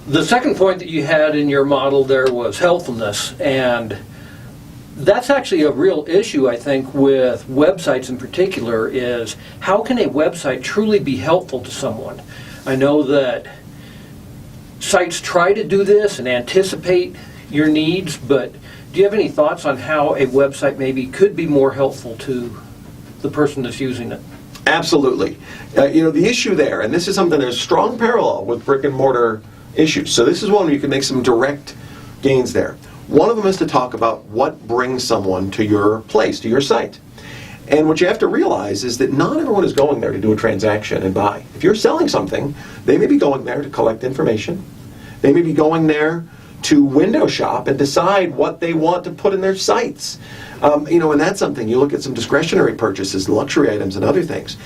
The second point that you had in your model there was helpfulness, and that's actually a real issue, I think, with websites in particular, is how can a website truly be helpful to someone? I know that sites try to do this and anticipate your needs, but do you have any thoughts on how a website maybe could be more helpful to the person that's using it? Absolutely. The issue there, and this is something there's strong parallel with brick and mortar issues. So this is one where you can make some direct gains there. One of them is to talk about what brings someone to your place, to your site. And what you have to realize is that not everyone is going there to do a transaction and buy. If you're selling something, they may be going there to collect information. They may be going there to window shop and decide what they want to put in their sites. And that's something. You look at some discretionary purchases, luxury items and other things.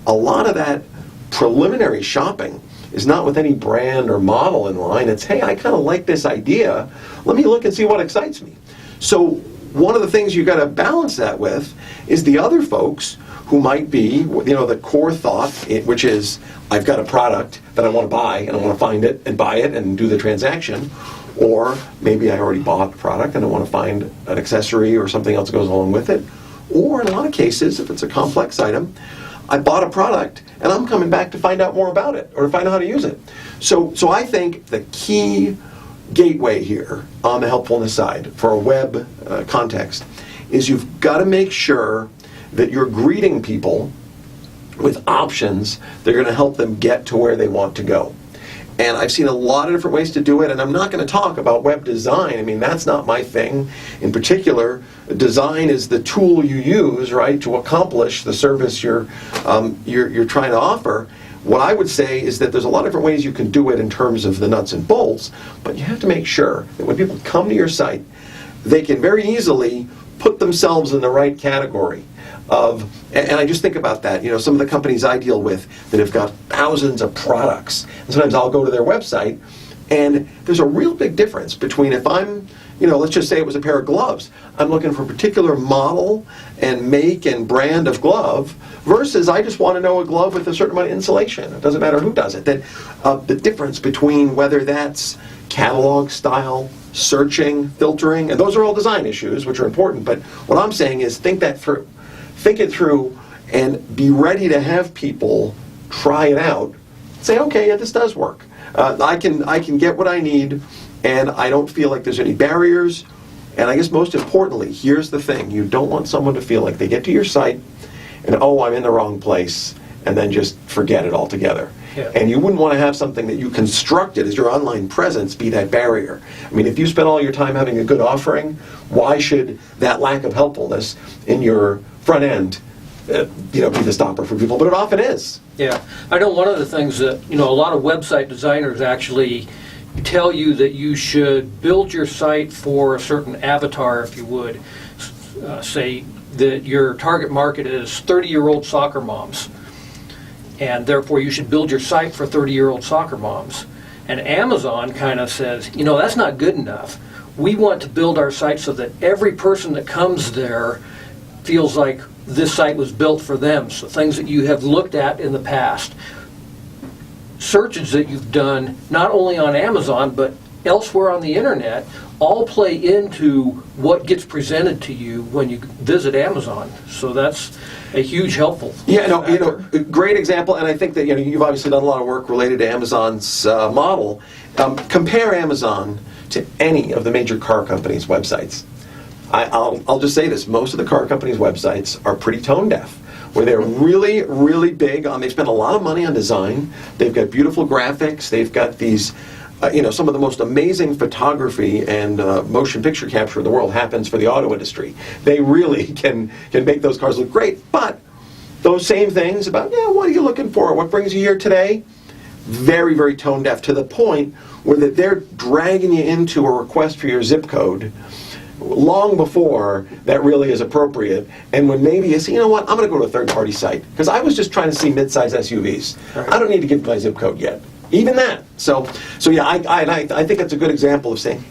A lot of that preliminary shopping is not with any brand or model in line. It's, hey, I kind of like this idea. Let me look and see what excites me. So one of the things you've got to balance that with is the other folks who might be, the core thought, which is, I've got a product that I want to buy, and I want to find it and buy it and do the transaction. Or maybe I already bought a product and I want to find an accessory or something else that goes along with it. Or in a lot of cases, if it's a complex item, I bought a product and I'm coming back to find out more about it or to find out how to use it. So I think the key gateway here on the helpfulness side for a web context is you've got to make sure that you're greeting people with options that are going to help them get to where they want to go. And I've seen a lot of different ways to do it, and I'm not going to talk about web design. I mean, that's not my thing. In particular, design is the tool you use, right, to accomplish the service you're trying to offer. What I would say is that there's a lot of different ways you can do it in terms of the nuts and bolts, but you have to make sure that when people come to your site, they can very easily put themselves in the right category of, and I just think about that, some of the companies I deal with that have got thousands of products, and sometimes I'll go to their website, and there's a real big difference between if I'm, let's just say it was a pair of gloves, I'm looking for a particular model and make and brand of glove, versus I just want to know a glove with a certain amount of insulation. It doesn't matter who does it. That the difference between whether that's catalog style, searching, filtering, and those are all design issues, which are important, but what I'm saying is think it through and be ready to have people try it out. Say, okay, yeah, this does work. I can get what I need, and I don't feel like there's any barriers. And I guess most importantly, here's the thing. You don't want someone to feel like they get to your site and, I'm in the wrong place, and then just forget it altogether. Yeah. And you wouldn't want to have something that you constructed as your online presence be that barrier. I mean, if you spend all your time having a good offering, why should that lack of helpfulness in your front end be the stopper for people? But it often is. Yeah. I know one of the things that, a lot of website designers actually tell you that you should build your site for a certain avatar, if you would. Say that your target market is 30-year-old soccer moms, and therefore you should build your site for 30-year-old soccer moms. And Amazon kind of says, that's not good enough. We want to build our site so that every person that comes there feels like this site was built for them. So things that you have looked at in the past, searches that you've done not only on Amazon but elsewhere on the internet, all play into what gets presented to you when you visit Amazon. So that's a huge helpful factor. Great example, and I think that you've obviously done a lot of work related to Amazon's model. Compare Amazon to any of the major car companies' websites. I'll just say this: most of the car companies' websites are pretty tone deaf, where they're really, really big on. They spend a lot of money on design. They've got beautiful graphics. They've got these. Some of the most amazing photography and motion picture capture in the world happens for the auto industry. They really can make those cars look great. But those same things about, what are you looking for? What brings you here today? Very, very tone deaf, to the point where that they're dragging you into a request for your zip code long before that really is appropriate. And when maybe you say, I'm going to go to a third-party site because I was just trying to see mid-size SUVs. Right. I don't need to give my zip code yet. Even that. So yeah, I think that's a good example of saying,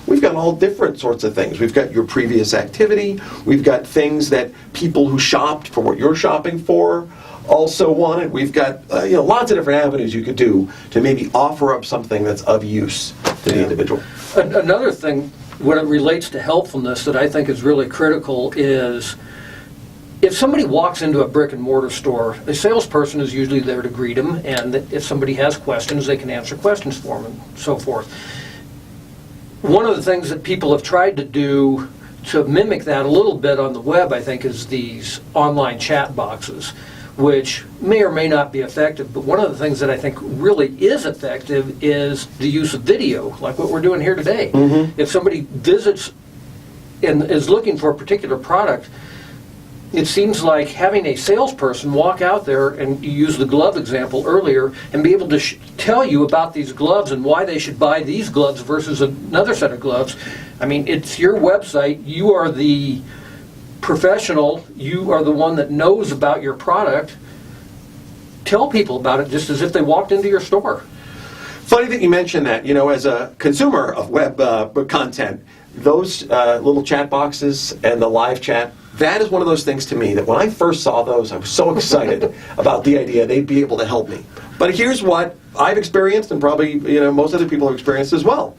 we've got all different sorts of things. We've got your previous activity. We've got things that people who shopped for what you're shopping for also want it. We've got lots of different avenues you could do to maybe offer up something that's of use to the individual. Another thing, when it relates to helpfulness, that I think is really critical is if somebody walks into a brick and mortar store, a salesperson is usually there to greet them, and if somebody has questions, they can answer questions for them and so forth. One of the things that people have tried to do to mimic that a little bit on the web, I think, is these online chat boxes, which may or may not be effective, but one of the things that I think really is effective is the use of video, like what we're doing here today. If somebody visits and is looking for a particular product, it seems like having a salesperson walk out there, and you used the glove example earlier, and be able to tell you about these gloves and why they should buy these gloves versus another set of gloves. I mean, it's your website. You are the professional. You are the one that knows about your product. Tell people about it just as if they walked into your store. Funny that you mention that. As a consumer of web content, those little chat boxes and the live chat, that is one of those things to me that when I first saw those, I was so excited about the idea they'd be able to help me. But here's what I've experienced, and probably most other people have experienced as well.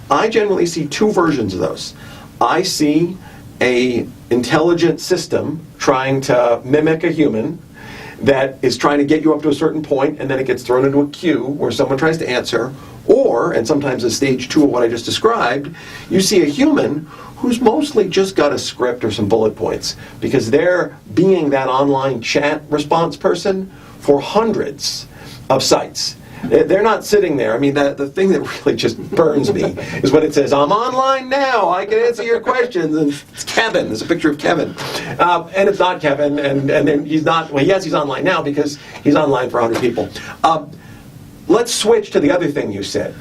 I generally see two versions of those. I see a intelligent system trying to mimic a human that is trying to get you up to a certain point, and then it gets thrown into a queue where someone tries to answer. Or, and sometimes as stage 2 of what I just described, you see a human who's mostly just got a script or some bullet points, because they're being that online chat response person for hundreds of sites. They're not sitting there. I mean, the thing that really just burns me is when it says, "I'm online now, I can answer your questions," and it's Kevin. There's a picture of Kevin. And it's not Kevin, and then he's not, well, yes, he's online now because he's online for 100 people. Let's switch to the other thing you said.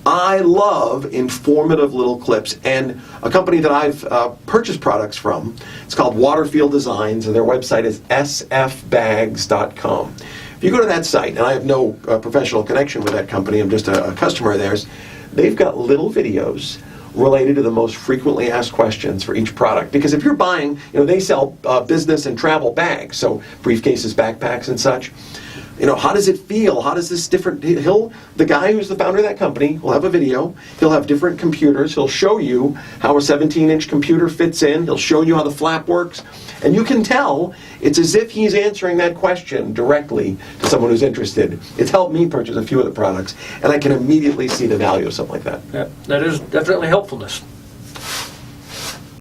I love informative little clips, and a company that I've purchased products from, it's called Waterfield Designs, and their website is sfbags.com. If you go to that site, and I have no professional connection with that company, I'm just a customer of theirs, they've got little videos related to the most frequently asked questions for each product. Because if you're buying, they sell business and travel bags, so briefcases, backpacks, and such. How does it feel? How does this different, the guy who's the founder of that company will have a video, he'll have different computers, he'll show you how a 17-inch computer fits in, he'll show you how the flap works, and you can tell it's as if he's answering that question directly to someone who's interested. It's helped me purchase a few of the products, and I can immediately see the value of something like that. Yeah, that is definitely helpfulness.